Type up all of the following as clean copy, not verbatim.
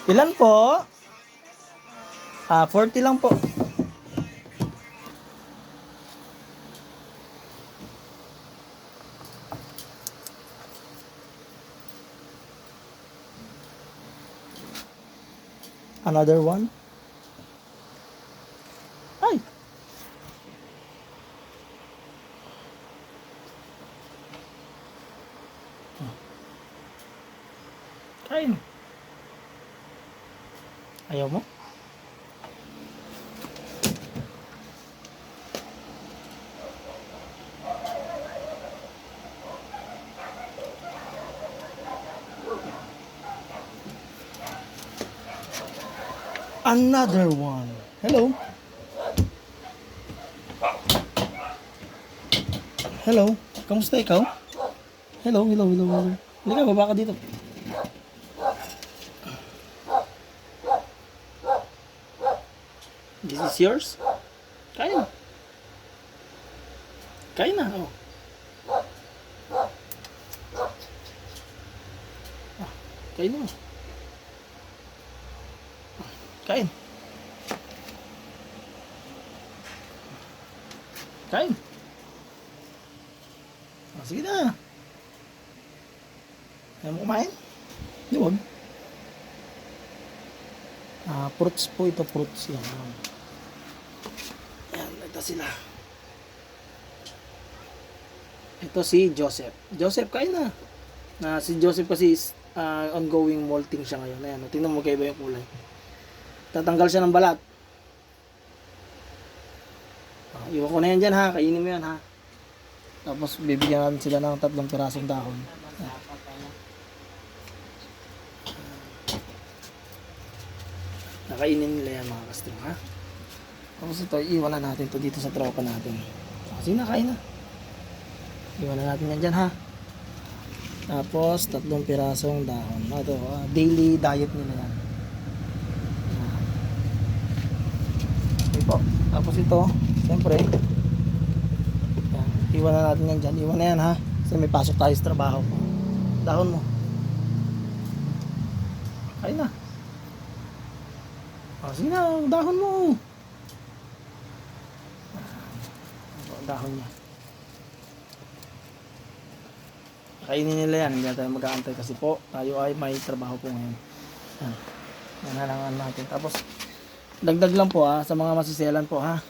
Ilan po? 40 lang po. Another one? Ay! Kain. Ayaw mo? Another one. Hello. Hello. Kamusta ikaw? Hello, hello, hello, hello. Halika, baba ka dito. This is yours? Kain. Kain na, oh. Kain mo. Kain. Kain. Sige na. Ayaw mo kumain? Di wag. Fruits po ito, fruits lang. Ayan, ito sila. Ito si Joseph. Joseph, kain na. Si Joseph kasi is ongoing molting siya ngayon. Ayan, tingnan mo kaiba yung kulay. Tatanggal siya ng balat. Iwan ko na yan dyan ha. Kainin mo yan ha. Tapos bibigyan natin sila ng 3 pirasong dahon. Nakainin nila yan mga kastro ha. Tapos ito, iwan na natin to dito sa tropa natin. Kasi nakain na. Iwan na natin yan dyan ha. Tapos 3 pirasong dahon. Ito, daily diet nila yan. Okay po. Tapos ito, siyempre, yan, iwan na natin yan dyan. Iwan na yan ha. Kasi may pasok tayo sa trabaho. Dahon mo. Kain na. Sige na, dahon mo. Dahon niya. Kainin nila yan. Hindi na tayo mag-aantay kasi po tayo ay may trabaho po ngayon. Yan. Yan na lang natin. Tapos dagdag lang po sa mga masiselan po ha.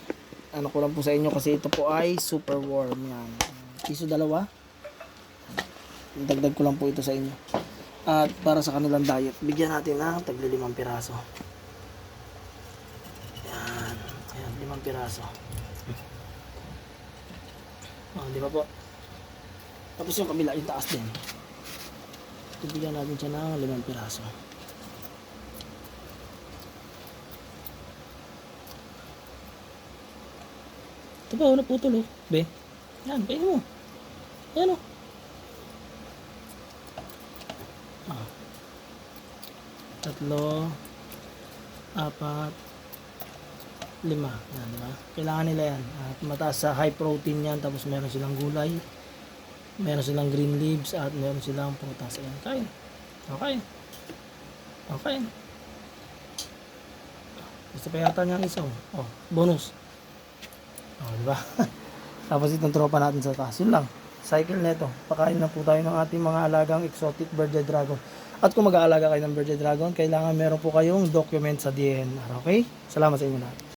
Ano ko lang po sa inyo kasi ito po ay super warm yan. Piso 2. Dagdag ko lang po ito sa inyo. At para sa kanilang diet, bigyan natin ng tagli 5 piraso. Yan. Ayan, 5 piraso. Di ba po? Tapos yung kabila, yung taas din. Bigyan natin siya ng 5 piraso. Ito ba, naputol oh. Be. Yan, kainin mo. Yan oh. 3, 4, 5. Yan, diba? Kailangan nila yan. At mataas sa high protein yan. Tapos meron silang gulay. Meron silang green leaves. At meron silang prutas. Ayan, kain. Okay. Okay. Gusto pa yata niya ang isa. Bonus. Diba? Tapos itong tropa natin sa taas. Yun lang. Cycle neto. Pakain na po tayo ng ating mga alagang exotic birdie dragon. At kung mag-aalaga kayo ng birdie dragon, kailangan meron po kayong document sa DNR. Okay? Salamat sa inyo lahat.